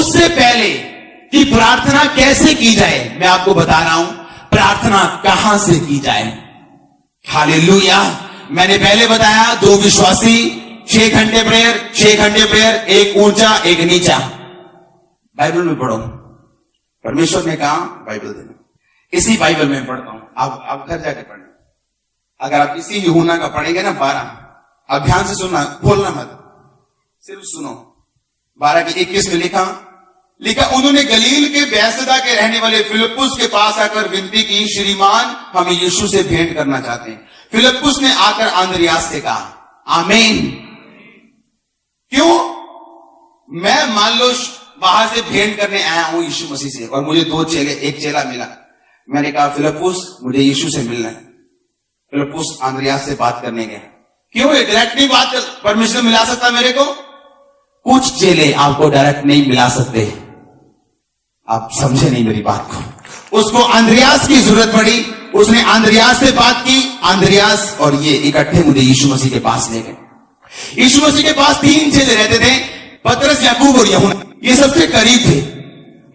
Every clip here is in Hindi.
उससे पहले कि प्रार्थना कैसे की जाए, मैं आपको बता रहा हूं प्रार्थना कहां से की जाए। हालेलुया। मैंने पहले बताया 2 विश्वासी 6 घंटे प्रेयर, एक ऊंचा एक नीचा। बाइबल में पढ़ो, परमेश्वर ने कहा बाइबल देना, इसी बाइबल में पढ़ता हूं, आप घर जाके पढ़ें। अगर आप इसी यूहन्ना का पढ़ेंगे ना 12, अब ध्यान से सुनना, खोलना मत, सिर्फ सुनो। 12 के 21 में लिखा उन्होंने गलील के बैसदा के रहने वाले फिलिप्पुस के पास आकर विनती की, श्रीमान हम यीशु से भेंट करना चाहते हैं। फिलिप्पुस ने आकर अंद्रियास से कहा आमीन। क्यों? मैं मान लो बाहर से भेंट करने आया हूं यीशु मसीह से, और मुझे 2 चेले, एक चेला मिला। मैंने कहा फिलिप्पुस मुझे यीशु से मिलना है। फिलिप्पुस अंद्रियास से बात करने गया। क्यों? ये डायरेक्ट नहीं बात कर, परमेश्वर मिला सकता मेरे को? कुछ चेले आपको डायरेक्ट नहीं मिला सकते, आप समझे नहीं मेरी बात को। उसको अंद्रियास की जरूरत पड़ी, उसने अंद्रियास से बात की। अंद्रियास और ये इकट्ठे मुझे यीशु मसीह के पास ले गए। यीशु मसीह के पास 3 चेले रहते थे, पतरस, याकूब और यूहन्ना। ये सबसे करीब थे।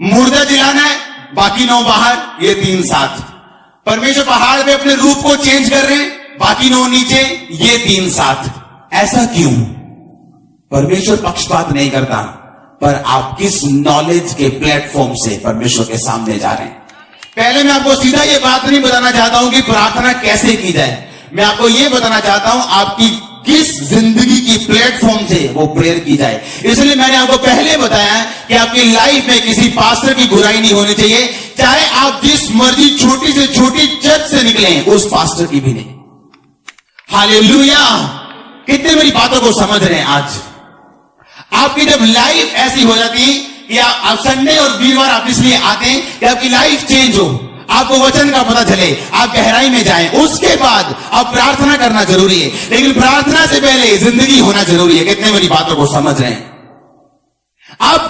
मुर्दा जिलाना है, बाकी 9 बाहर, ये 3 साथ। परमेश्वर पहाड़ पे अपने रूप को चेंज कर रहे हैं, बाकी 9 नीचे, ये 3 साथ। ऐसा क्यों? परमेश्वर पक्षपात नहीं करता, पर आप किस नॉलेज के प्लेटफॉर्म से परमेश्वर के सामने जा रहे हैं। पहले मैं आपको सीधा ये बात नहीं बताना चाहता हूं कि प्रार्थना कैसे की जाए, मैं आपको ये बताना चाहता हूं आपकी किस जिंदगी की प्लेटफॉर्म से वो प्रेयर की जाए। इसलिए मैंने आपको पहले बताया कि आपकी लाइफ में किसी पास्टर की बुराई नहीं होनी चाहिए, चाहे आप जिस मर्जी छोटी से छोटी चर्च से निकले, उस पास्टर की भी नहीं। हालेलुया। कितने मेरी बातों को समझ रहे हैं? आज आपकी जब लाइफ ऐसी हो जाती है कि आप संडे और वीरवार आप इसलिए आते हैं कि आपकी लाइफ चेंज हो, आपको वचन का पता चले, आप गहराई में जाएं, उसके बाद आप प्रार्थना करना जरूरी है। लेकिन प्रार्थना से पहले जिंदगी होना जरूरी है। कितने मेरी बातों को समझ रहे हैं?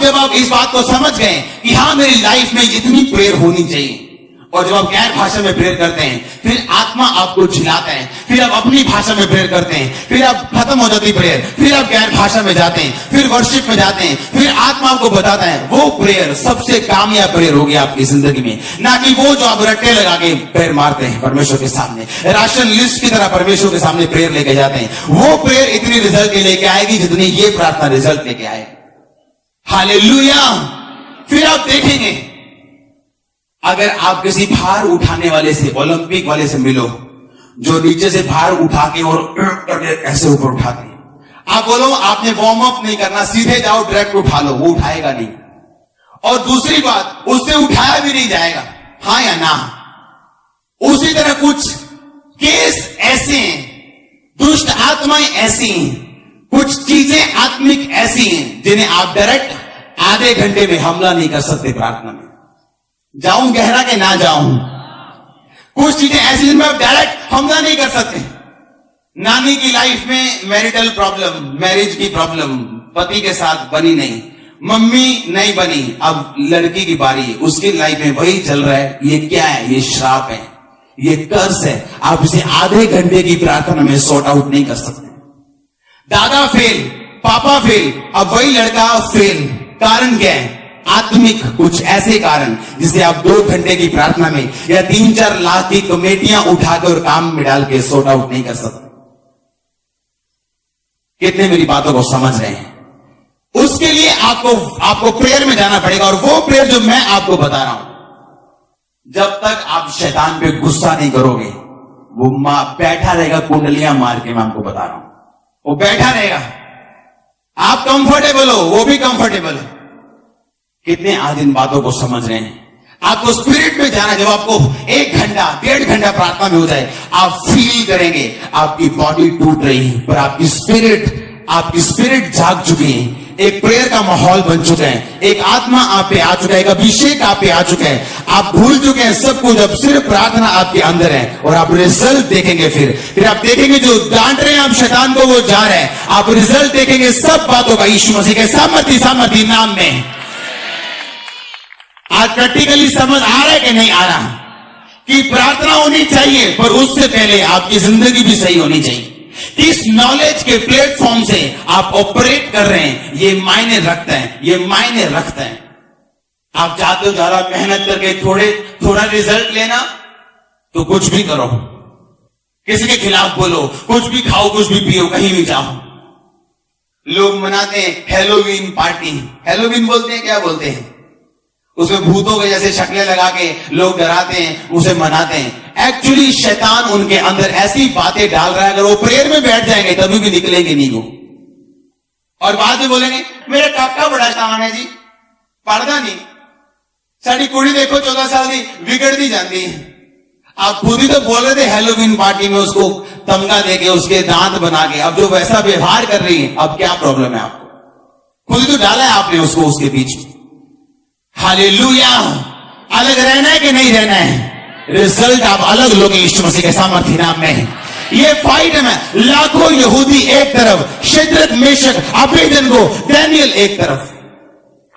जब आप इस बात को समझ गए कि हाँ मेरी लाइफ में इतनी प्रेयर होनी चाहिए, और जब आप गैर भाषा में प्रेयर करते हैं, फिर आत्मा आपको झिलाता है, फिर आप अपनी भाषा में प्रेयर करते हैं, फिर आप खत्म हो जाती प्रेयर, फिर आप गैर भाषा में जाते हैं, फिर वर्शिप में जाते हैं, फिर आत्मा आपको बताता है, वो प्रेयर सबसे कामयाब प्रेयर होगी आपकी जिंदगी में। ना कि वो जो आप रट्टे लगा के प्रेयर मारते हैं परमेश्वर के सामने, राशन लिस्ट की तरह परमेश्वर के सामने प्रेयर लेके जाते हैं। वो प्रेयर इतनी रिजल्ट लेके आएगी जितनी ये प्रार्थना रिजल्ट लेके आएगी। हालेलुया। फिर आप देखेंगे, अगर आप किसी भार उठाने वाले से, ओलंपिक वाले से मिलो, जो नीचे से भार उठा के और करके ऐसे ऊपर उठाते हैं, आप बोलो आपने वार्म अप नहीं करना, सीधे जाओ डायरेक्ट उठा लो, वो उठाएगा नहीं। और दूसरी बात, उससे उठाया भी नहीं जाएगा, हाँ या ना। उसी तरह कुछ केस ऐसे हैं, दुष्ट आत्माएं ऐसी हैं, कुछ चीजें आत्मिक ऐसी हैं जिन्हें आप डायरेक्ट आधे घंटे में हमला नहीं कर सकते। प्रार्थना में जाऊं गहरा के ना जाऊं, कुछ चीजें ऐसी जिनमें आप डायरेक्ट हमला नहीं कर सकते। नानी की लाइफ में मैरिटल प्रॉब्लम, मैरिज की प्रॉब्लम, पति के साथ बनी नहीं, मम्मी नहीं बनी, अब लड़की की बारी है, उसकी लाइफ में वही चल रहा है। ये क्या है? ये श्राप है, ये कर्स है। आप इसे आधे घंटे की प्रार्थना में सॉर्ट आउट नहीं कर सकते। दादा फेल, पापा फेल, अब वही लड़का फेल। कारण क्या है? आत्मिक कुछ ऐसे कारण जिसे आप 2 घंटे की प्रार्थना में या 3-4 लाख की कमेटियां उठाकर और काम में डाल के सॉर्ट आउट नहीं कर सकते। कितने मेरी बातों को समझ रहे हैं? उसके लिए आपको प्रेयर में जाना पड़ेगा, और वो प्रेयर जो मैं आपको बता रहा हूं, जब तक आप शैतान पे गुस्सा नहीं करोगे, वो बैठा रहेगा कुंडलियां मार के। मैं आपको बता रहा हूं, वो बैठा रहेगा। आप कंफर्टेबल हो, वो भी कंफर्टेबल है। कितने आज इन बातों को समझ रहे हैं? आपको स्पिरिट में जाना, जब आपको 1 घंटा 1.5 घंटा प्रार्थना में हो जाए, आप फील करेंगे आपकी बॉडी टूट रही है, पर आपकी स्पिरिट जाग चुकी है। एक प्रेयर का माहौल बन चुका है, एक आत्मा आप पे आ चुका है, एक अभिषेक आप पे आ चुका है। आप भूल चुके हैं सब कुछ, अब सिर्फ प्रार्थना आपके अंदर है, और आप रिजल्ट देखेंगे। फिर आप देखेंगे जो डांट रहे हैं आप शैतान को, वो जा रहे हैं। आप रिजल्ट देखेंगे सब बातों का यीशु मसीह के सामर्थी नाम में। आज प्रैक्टिकली समझ आ रहा है कि नहीं आ रहा कि प्रार्थना होनी चाहिए, पर उससे पहले आपकी जिंदगी भी सही होनी चाहिए। किस नॉलेज के प्लेटफॉर्म से आप ऑपरेट कर रहे हैं, ये मायने रखता है, ये मायने रखता है। आप चाहते हो ज्यादा मेहनत करके थोड़ा रिजल्ट लेना, तो कुछ भी करो, किसी के खिलाफ बोलो, कुछ भी खाओ, कुछ भी पियो, कहीं भी जाओ। लोग मनाते हैं हैलोवीन पार्टी, हैलोवीन बोलते हैं, क्या बोलते हैं, उसमें भूतों के जैसे शक्लें लगा के लोग डराते हैं, उसे मनाते हैं। एक्चुअली शैतान उनके अंदर ऐसी बातें डाल रहा है, अगर वो प्रेयर में बैठ जाएंगे तभी भी निकलेंगे नहीं वो, और बाद में बोलेंगे मेरा काका बड़ा शैतान है जी, पढ़दा नहीं, साड़ी कुड़ी देखो 14 साल की बिगड़ दी जाती है। आप खुद ही तो बोल रहे थे हैलोवीन पार्टी में उसको तमगा देके, उसके दांत बना के, अब जो वैसा व्यवहार कर रही है, अब क्या प्रॉब्लम है आपको? खुद ही तो डाला है आपने उसको उसके बीच में। हालेलुया। अलग रहना है कि नहीं रहना है? रिजल्ट आप अलग लोगे यीशु मसीह के सामर्थ्य नाम में। ये फाइट में लाखों यहूदी एक तरफ, शद्रक मेशक अबेदनगो दानियल एक तरफ,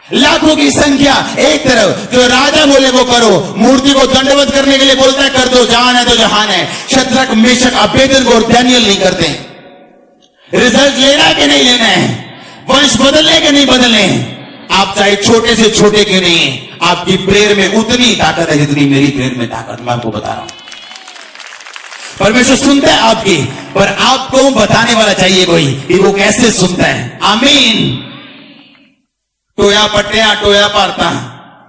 लाखों की संख्या एक तरफ, जो राजा बोले वो करो, मूर्ति को दंडवत करने के लिए बोलता है कर दो, जहान है तो जहान है। शद्रक मेशक अबेदनगो और दानियल नहीं करते। रिजल्ट लेना है कि नहीं लेना है? वंश बदलने के नहीं बदलने? आप चाहे छोटे से छोटे के नहीं, आपकी प्रेयर में उतनी ताकत है जितनी मेरी प्रेयर में ताकत। मैं आपको बता रहा हूं, परमेश्वर सुनता है आपकी, पर आपको बताने वाला चाहिए कोई कि वो कैसे सुनता है। आमीन। टोया पट्टिया टोया पारता,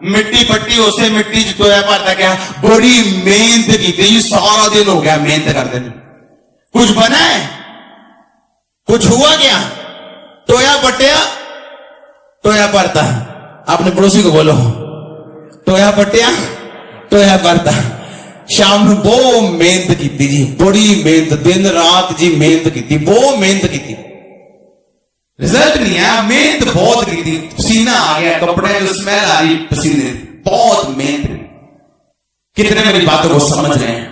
मिट्टी पट्टी उसे मिट्टी टोया पारता, क्या बड़ी मेहनत की थी, सारा दिन हो गया मेहनत करते, कुछ बना है? कुछ हुआ क्या? टोया पट्टिया टोया पारता। आपने पड़ोसी को बोलो टोया पट्टिया टोया पारता। शाम में वो मेहनत की थी जी, बड़ी मेहनत, दिन रात जी मेहनत की थी, वो मेहनत की थी, रिजल्ट नहीं आया। मेहनत बहुत की थी, पसीना आ गया, कपड़े में स्मेल आ रही पसीने, बहुत मेहनत। कितने मेरी बातों को समझ रहे हैं?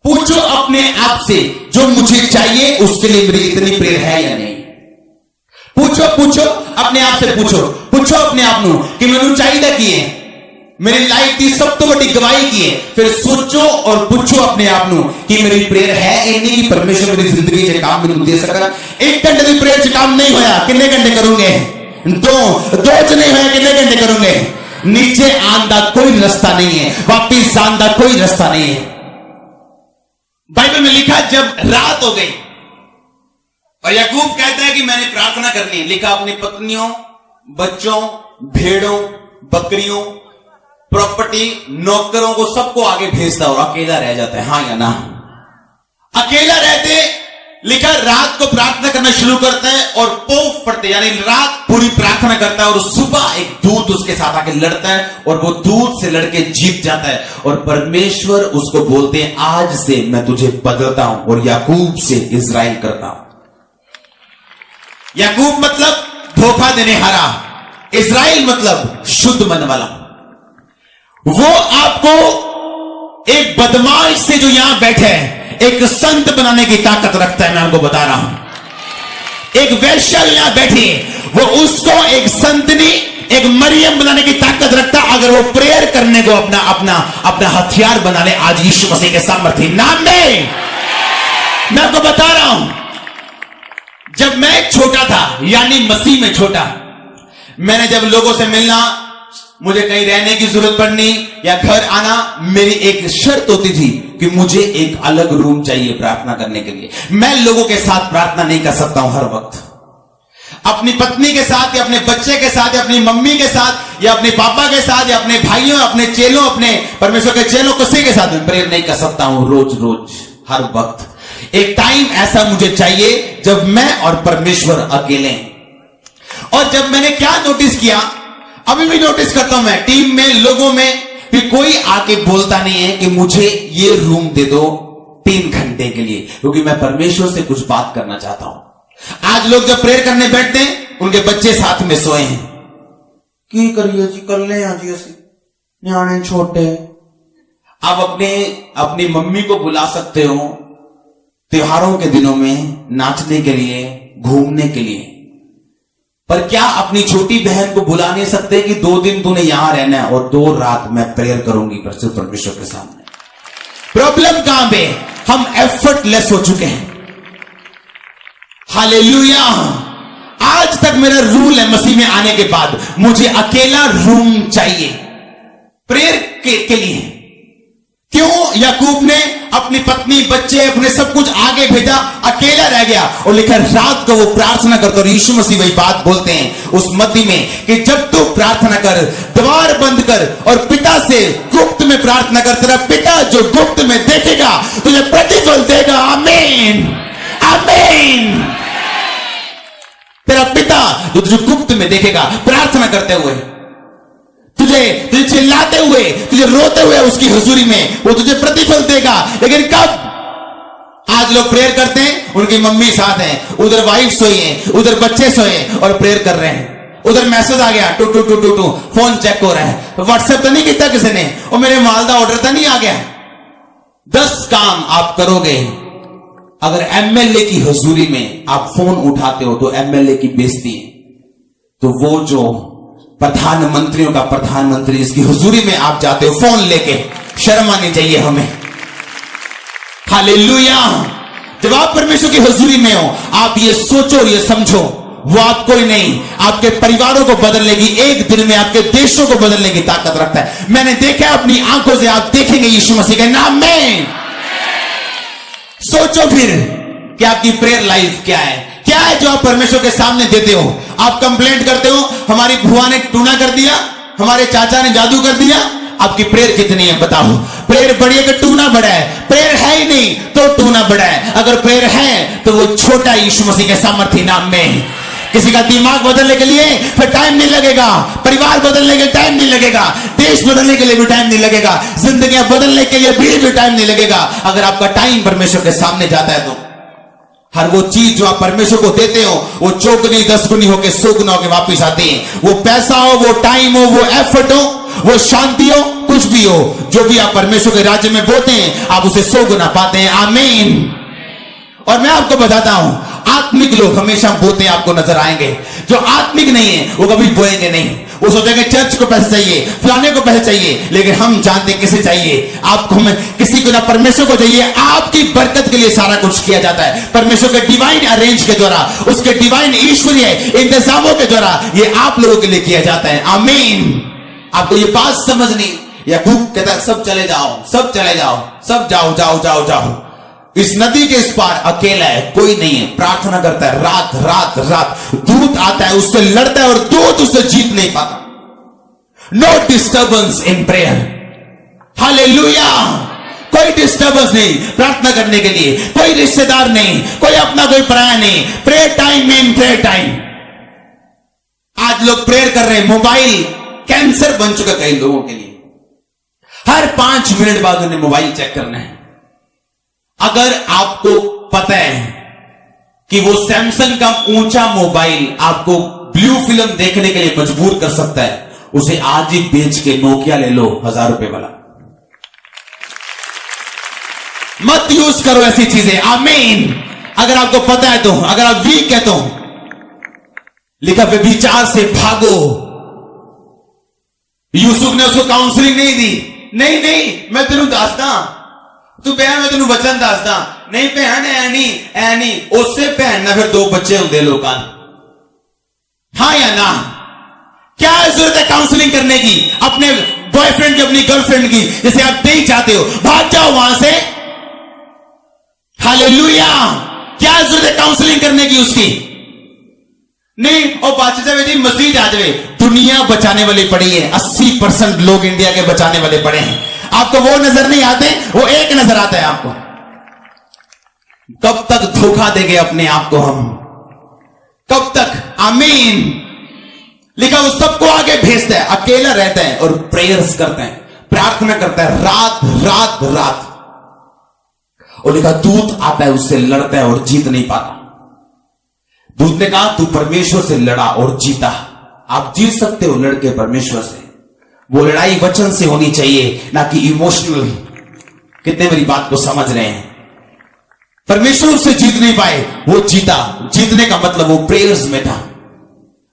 पूछो अपने आप से, जो मुझे चाहिए उसके लिए मेरी इतनी प्रेयर है या नहीं? पूछो अपने आप से, पूछो अपने आप को कि मैंने चाहिए कि है, मेरी लाइफ की सब तो बड़ी गवाही की है। फिर सोचो और पूछो अपने आप को कि मेरी प्रेयर है या नहीं, कि परमेश्वर मेरी जिंदगी से काम मैंने दे सका। 1 घंटे की प्रेयर से काम नहीं होया, कितने घंटे करोगे? 2 नहीं होया, कितने घंटे करोगे? नीचे आंदा कोई रास्ता नहीं है, वापिस आंदा कोई रास्ता नहीं है। बाइबल में लिखा जब रात हो गई और याकूब कहता है कि मैंने प्रार्थना करनी है, लिखा अपनी पत्नियों, बच्चों, भेड़ों, बकरियों, प्रॉपर्टी, नौकरों को सबको आगे भेजता और अकेला रह जाता है। हाँ या ना? अकेला रहते, लिखा रात को प्रार्थना करना शुरू करता है और पोफ पड़ते, यानी रात पूरी प्रार्थना करता है और सुबह एक दूत उसके साथ आके लड़ता है और वो दूत से लड़के जीत जाता है और परमेश्वर उसको बोलते हैं आज से मैं तुझे बदलता हूं और याकूब से इजराइल करता हूं। याकूब मतलब धोखा देने हारा, इजराइल मतलब शुद्ध मन वाला। वो आपको एक बदमाश से जो यहां बैठे हैं एक संत बनाने की ताकत रखता है। मैं आपको बता रहा हूं, एक वैश्या यहां बैठी है, वो उसको एक संतनी, एक मरियम बनाने की ताकत रखता है, अगर वो प्रेयर करने को अपना हथियार बना ले आज यीशु मसीह के सामर्थ्य नाम में। मैं आपको बता रहा हूं, जब मैं छोटा था, यानी मसीह में छोटा, मैंने जब लोगों से मिलना, मुझे कहीं रहने की जरूरत पड़नी या घर आना, मेरी एक शर्त होती थी कि मुझे एक अलग रूम चाहिए प्रार्थना करने के लिए। मैं लोगों के साथ प्रार्थना नहीं कर सकता हूं हर वक्त, अपनी पत्नी के साथ या अपने बच्चे के साथ या अपनी मम्मी के साथ या अपने पापा के साथ या अपने भाइयों, अपने चेलों, अपने परमेश्वर के चेलों, किसी के साथ प्रेयर नहीं कर सकता हूं रोज हर वक्त। एक टाइम ऐसा मुझे चाहिए जब मैं और परमेश्वर अकेले। और जब मैंने क्या नोटिस किया, अभी भी नोटिस करता हूं मैं टीम में, लोगों में, कि कोई आके बोलता नहीं है कि मुझे ये रूम दे दो 3 घंटे के लिए, क्योंकि मैं परमेश्वर से कुछ बात करना चाहता हूं। आज लोग जब प्रेयर करने बैठते हैं, उनके बच्चे साथ में सोए हैं, की करिए जी, कर ले जी, न्याणे छोटे। आप अपनी मम्मी को बुला सकते हो त्योहारों के दिनों में नाचने के लिए, घूमने के लिए, पर क्या अपनी छोटी बहन को बुला नहीं सकते कि 2 दिन तूने यहां रहना है और 2 रात मैं प्रेयर करूंगी परमेश्वर के सामने? प्रॉब्लम कहां पे? हम एफर्टलेस हो चुके हैं। हालेलुया। आज तक मेरा रूल है मसीह में आने के बाद, मुझे अकेला रूम चाहिए प्रेयर के लिए। क्यों याकूब ने अपनी पत्नी, बच्चे, अपने सब कुछ आगे भेजा, अकेला रह गया और लिखा रात को वो प्रार्थना करता। और यीशु मसीह वही बात बोलते हैं उस मत्ती में कि जब तू प्रार्थना कर, द्वार बंद कर और पिता से गुप्त में प्रार्थना कर, तेरा पिता जो गुप्त में देखेगा तुझे प्रतिफल देगा। आमीन, आमीन। तेरा पिता जो तुझे गुप्त में देखेगा प्रार्थना करते हुए, तुझे चिल्लाते हुए, तुझे रोते हुए उसकी हुजूरी में, वो तुझे प्रतिफल देगा। लेकिन कब? आज लोग प्रेयर करते हैं, उनकी मम्मी साथ है, उधर वाइफ सोई है, उधर बच्चे सोए हैं और प्रेयर कर रहे हैं। उधर मैसेज आ गया, two two two two two, phone check हो रहा है, व्हाट्सएप तो नहीं किया किसी ने, और मेरे मालदा ऑर्डर तो नहीं आ गया। 10 काम आप करोगे अगर एमएलए की हुजूरी में आप फोन उठाते हो तो एमएलए की बेइज्जती है। तो वो जो प्रधानमंत्रियों का प्रधानमंत्री, इसकी हुजूरी में आप जाते हो फोन लेके, शर्म आनी चाहिए हमें। हालेलुया। जब आप परमेश्वर की हुजूरी में हो, आप ये सोचो और ये समझो, वो आपको ही नहीं, आपके परिवारों को बदलने की, एक दिन में आपके देशों को बदलने की ताकत रखता है। मैंने देखा अपनी आंखों से, आप देखेंगे यीशु मसीह के नाम में। सोचो फिर कि आपकी प्रेयर लाइफ क्या है, क्या है जो आप परमेश्वर के सामने देते हो। आप कंप्लेंट करते हो, हमारी बुआ ने टूना कर दिया, हमारे चाचा ने जादू कर दिया। आपकी प्रेयर कितनी है बताओ? प्रेयर बड़ी है कि टूना बड़ा है? प्रेयर है ही नहीं तो टूना बड़ा है। अगर प्रेयर है तो वो छोटा यीशु मसीह के सामर्थ्य नाम में। किसी का दिमाग बदलने के लिए फिर टाइम नहीं लगेगा, परिवार बदलने के लिए टाइम नहीं लगेगा, देश बदलने के लिए भी टाइम नहीं लगेगा, जिंदगियां बदलने के लिए भी टाइम नहीं लगेगा। अगर आपका टाइम परमेश्वर के सामने जाता है तो हर वो चीज जो आप परमेश्वर को देते हो वो चौगुनी 10 गुनी होकर 100 गुना होकर वापिस आती है। वो पैसा हो, वो टाइम हो, वो एफर्ट हो, वो शांति हो, कुछ भी हो, जो भी आप परमेश्वर के राज्य में बोते हैं आप उसे 100 गुना पाते हैं। आमीन। और मैं आपको बताता हूं, आत्मिक लोग हमेशा बोते हैं आपको नजर आएंगे, जो आत्मिक नहीं है वो कभी बोएंगे नहीं। वो सोचेंगे चर्च को पैसे चाहिए, फलाने को पैसे चाहिए, लेकिन हम जानते किसे चाहिए। आपको, हमें किसी को ना, परमेश्वर को चाहिए। आपकी बरकत के लिए सारा कुछ किया जाता है परमेश्वर के डिवाइन अरेंज के द्वारा, उसके डिवाइन ईश्वरीय इंतजामों के द्वारा ये आप लोगों के लिए किया जाता है। आमीन। आपको ये बात समझनी। याकूब कहता है सब चले जाओ, सब चले जाओ, सब जाओ जाओ जाओ जाओ। इस नदी के इस पार अकेला है, कोई नहीं है, प्रार्थना करता है रात रात रात। दूत आता है, उससे लड़ता है और दूत उससे जीत नहीं पाता। No disturbance in prayer. Hallelujah. कोई डिस्टर्बेंस नहीं प्रार्थना करने के लिए, कोई रिश्तेदार नहीं, कोई अपना कोई पराया नहीं। Prayer time in prayer time. आज लोग प्रेयर कर रहे हैं, मोबाइल कैंसर बन चुका कई लोगों के लिए। हर 5 मिनट बाद उन्हें मोबाइल चेक करना है। अगर आपको पता है कि वो सैमसंग का ऊंचा मोबाइल आपको ब्लू फिल्म देखने के लिए मजबूर कर सकता है, उसे आज ही बेच के नोकिया ले लो 1000 रुपए वाला। मत यूज करो ऐसी चीजें। आमीन। अगर आपको पता है तो, अगर आप वीक है तो लिखा व्यभिचार से भागो। यूसुफ ने उसको काउंसलिंग नहीं दी। नहीं नहीं मैं तेनू दसदा, तू भैन मैं तेन वचन दसदा। नहीं भैन ऐ नहीं उससे भैन ना फिर 2 बच्चे होंगे लोगों। हाँ या ना? क्या जरूरत है काउंसलिंग करने की अपने बॉयफ्रेंड की, अपनी गर्लफ्रेंड की, जैसे आप नहीं चाहते हो? भाग जाओ वहां से। हालेलुया। क्या जरूरत है काउंसलिंग करने की उसकी? नहीं और बच जाए जी, मस्जिद आ जाए। दुनिया बचाने वाली पड़ी है, 80% लोग इंडिया के बचाने वाले पड़े हैं। आपको वो नजर नहीं आते, वो एक नजर आता है आपको। कब तक धोखा देंगे अपने आप को हम? कब तक? आमीन। लिखा वो सबको आगे भेजता है, अकेला रहता है और प्रेयर्स करता है, प्रार्थना करता है रात रात रात। और लिखा दूत आता है, उससे लड़ता है और जीत नहीं पाता। दूत ने कहा तू परमेश्वर से लड़ा और जीता। आप जीत सकते हो लड़के परमेश्वर से। वो लड़ाई वचन से होनी चाहिए, ना कि इमोशनल। कितने मेरी बात को समझ रहे हैं? परमेश्वर से जीत नहीं पाए, वो जीता। जीतने का मतलब वो प्रेयर्स में था,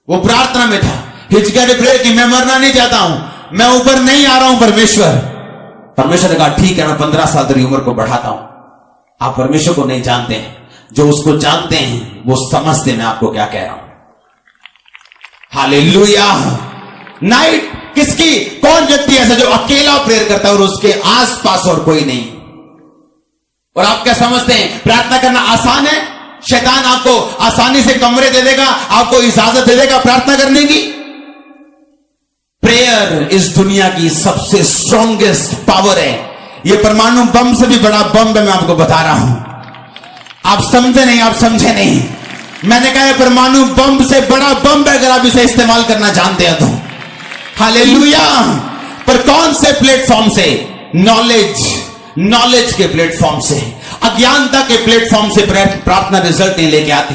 वो प्रार्थना में था। हिचकिया ने प्रेयर की, मैं मरना नहीं चाहता हूं, मैं ऊपर नहीं आ रहा हूं परमेश्वर। परमेश्वर ने कहा ठीक है, मैं 15 साल तेरी उम्र को बढ़ाता हूं। आप परमेश्वर को नहीं जानते हैं, जो उसको जानते हैं वो समझते मैं आपको क्या कह रहा हूं। हालेलुया। नाइट किसकी? कौन व्यक्ति ऐसा जो अकेला प्रेयर करता है और उसके आसपास और कोई नहीं? और आप क्या समझते हैं प्रार्थना करना आसान है? शैतान आपको आसानी से कमरे दे देगा, आपको इजाजत दे देगा प्रार्थना करने की? प्रेयर इस दुनिया की सबसे स्ट्रॉन्गेस्ट पावर है। यह परमाणु बम से भी बड़ा बम है, मैं आपको बता रहा हूं। आप समझे नहीं, आप समझे नहीं। मैंने कहा परमाणु बम से बड़ा बम है अगर आप इसे इस्तेमाल करना जानते हैं तो। हालेलुया। पर कौन से प्लेटफॉर्म से? नॉलेज के प्लेटफॉर्म से, अज्ञानता के प्लेटफॉर्म से प्रार्थना रिजल्ट नहीं लेके आती।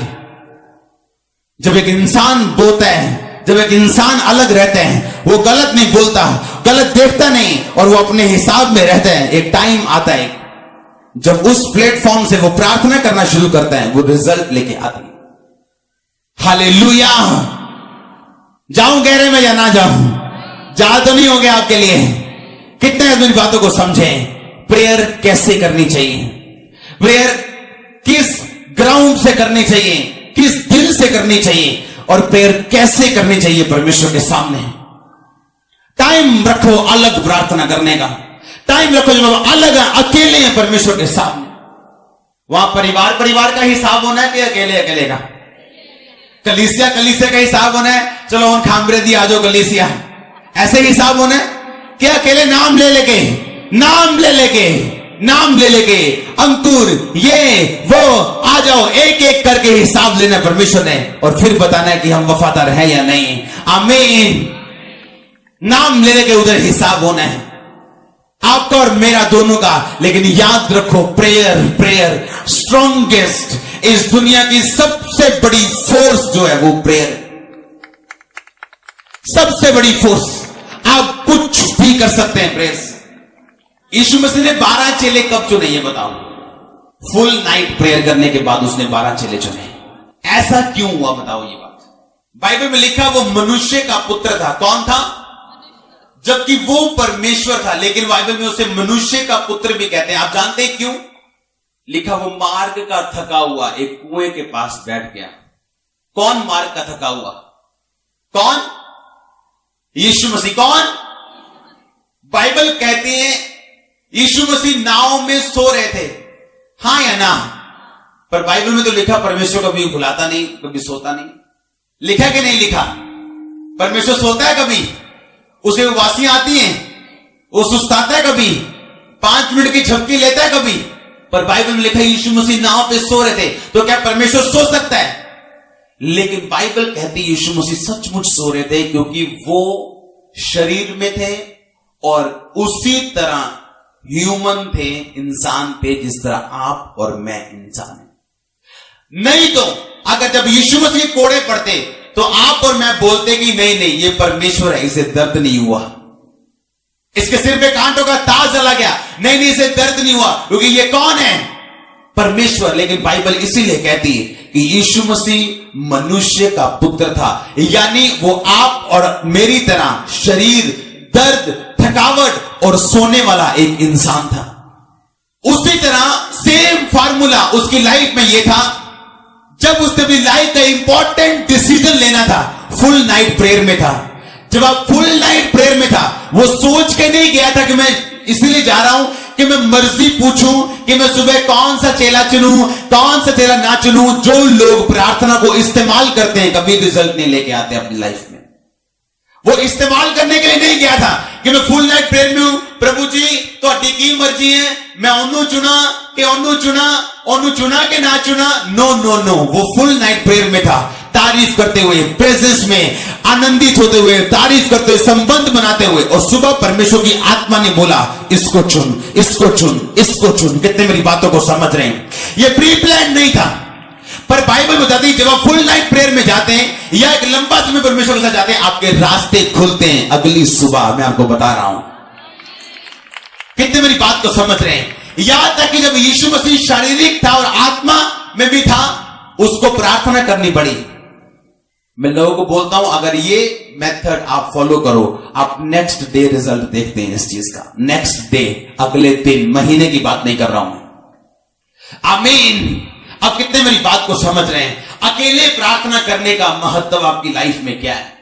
जब एक इंसान बोलता है, जब एक इंसान अलग रहता है, वो गलत नहीं बोलता, गलत देखता नहीं और वो अपने हिसाब में रहता है, एक टाइम आता है जब उस प्लेटफॉर्म से वो प्रार्थना करना शुरू करता है, वो रिजल्ट लेके आता है। हालेलुया। जाऊं गहरे में या ना जाऊं? जा तो नहीं हो गया आपके लिए? कितने मेरी बातों को समझे? प्रेयर कैसे करनी चाहिए? प्रेयर किस ग्राउंड से करनी चाहिए? किस दिल से करनी चाहिए? और प्रेयर कैसे करनी चाहिए परमेश्वर के सामने? टाइम रखो अलग प्रार्थना करने का। टाइम रखो जब अलग है, अकेले हैं परमेश्वर के सामने। वहां परिवार का हिसाब होना है कि अकेले का? कलीसिया का हिसाब होना है, चलो उन खामरे दी आ जाओ कलीसिया, ऐसे हिसाब होना है? क्या अकेले नाम ले लेके अंकुर ये वो आ जाओ, एक एक करके हिसाब लेना परमेश्वर ने और फिर बताना है कि हम वफादार हैं या नहीं। आमीन। नाम लेने के उधर हिसाब होना है आपका और मेरा दोनों का। लेकिन याद रखो प्रेयर स्ट्रॉन्गेस्ट, इस दुनिया की सबसे बड़ी फोर्स जो है वो प्रेयर, सबसे बड़ी फोर्स। आप कुछ भी कर सकते हैं प्रेयर से। यीशु मसीह ने 12 चेले कब चुने ये बताओ? फुल नाइट प्रेयर करने के बाद उसने 12 चेले चुने। ऐसा क्यों हुआ बताओ ये बात? बाइबल में लिखा वो मनुष्य का पुत्र था। कौन था? जबकि वो परमेश्वर था, लेकिन बाइबल में उसे मनुष्य का पुत्र भी कहते हैं। आप जानते हैं क्यों? लिखा वो मार्ग का थका हुआ एक कुएं के पास बैठ गया। कौन मार्ग का थका हुआ? कौन? यीशु मसीह। कौन? बाइबल कहती है यीशु मसीह नाव में सो रहे थे। हां या ना? पर बाइबल में तो लिखा परमेश्वर कभी भुलाता नहीं, कभी सोता नहीं। लिखा कि नहीं लिखा? परमेश्वर सोता है कभी? उसे उबासियां आती हैं, वो सुस्ताता है कभी? 5 मिनट की झपकी लेता है कभी? पर बाइबल में लिखा यीशु मसीह नाव पे सो रहे थे। तो क्या परमेश्वर सो सकता है? लेकिन बाइबल कहती यीशु मसीह सचमुच सो रहे थे, क्योंकि वो शरीर में थे और उसी तरह ह्यूमन थे, इंसान थे, जिस तरह आप और मैं इंसान है। नहीं तो अगर जब यीशु मसीह कोड़े पड़ते तो आप और मैं बोलते कि नहीं ये परमेश्वर है, इसे दर्द नहीं हुआ, इसके सिर पे कांटों का ताज चला गया, नहीं इसे दर्द नहीं हुआ, क्योंकि ये कौन है? परमेश्वर। लेकिन बाइबल इसीलिए कहती है कि यीशु मसीह मनुष्य का पुत्र था, यानी वो आप और मेरी तरह शरीर, दर्द, थकावट और सोने वाला एक इंसान था। उसी तरह सेम फार्मूला उसकी लाइफ में ये था। जब उसने अपनी लाइफ का इंपॉर्टेंट डिसीजन लेना था, फुल नाइट प्रेयर में था। जब आप फुल नाइट प्रेयर में था, वो सोच के नहीं गया था कि मैं इसलिए जा रहा हूं कि मैं मर्जी पूछूं कि मैं सुबह कौन सा चेला चुनूं, कौन सा चेला ना चुनूं। जो लोग प्रार्थना को इस्तेमाल करते हैं कभी रिजल्ट नहीं लेके आते अपनी लाइफ में। वो इस्तेमाल करने के लिए नहीं गया था कि मैं फुल नाइट प्रेयर में हूं, प्रभु जी तो की मर्जी है, मैं ओनू चुना कि ओनू चुना कि ना चुना। नो, वो फुल नाइट प्रेयर में था, तारीफ करते हुए, प्रेजेंस में आनंदित होते हुए, तारीफ करते हुए, संबंध बनाते हुए। और सुबह परमेश्वर की आत्मा ने बोला इसको चुन, इसको चुन, इसको चुन। कितने मेरी बातों को समझ रहे हैं? ये प्री प्लान नहीं था। पर बाइबल बताती है जब आप फुल नाइट प्रेयर में जाते हैं या एक लंबा समय परमेश्वर के साथ जाते हैं, आपके रास्ते खुलते हैं अगली सुबह। मैं आपको बता रहा हूं, कितने मेरी बात को समझ रहे हैं? यहां तक कि जब यीशु मसीह शारीरिक था और आत्मा में भी था, उसको प्रार्थना करनी पड़ी। मैं लोगों को बोलता हूं अगर ये मेथड आप फॉलो करो, आप नेक्स्ट डे रिजल्ट देखते हैं इस चीज का। नेक्स्ट डे, अगले दिन, महीने की बात नहीं कर रहा हूं। आमीन। अब कितने मेरी बात को समझ रहे हैं? अकेले प्रार्थना करने का महत्व आपकी लाइफ में क्या है?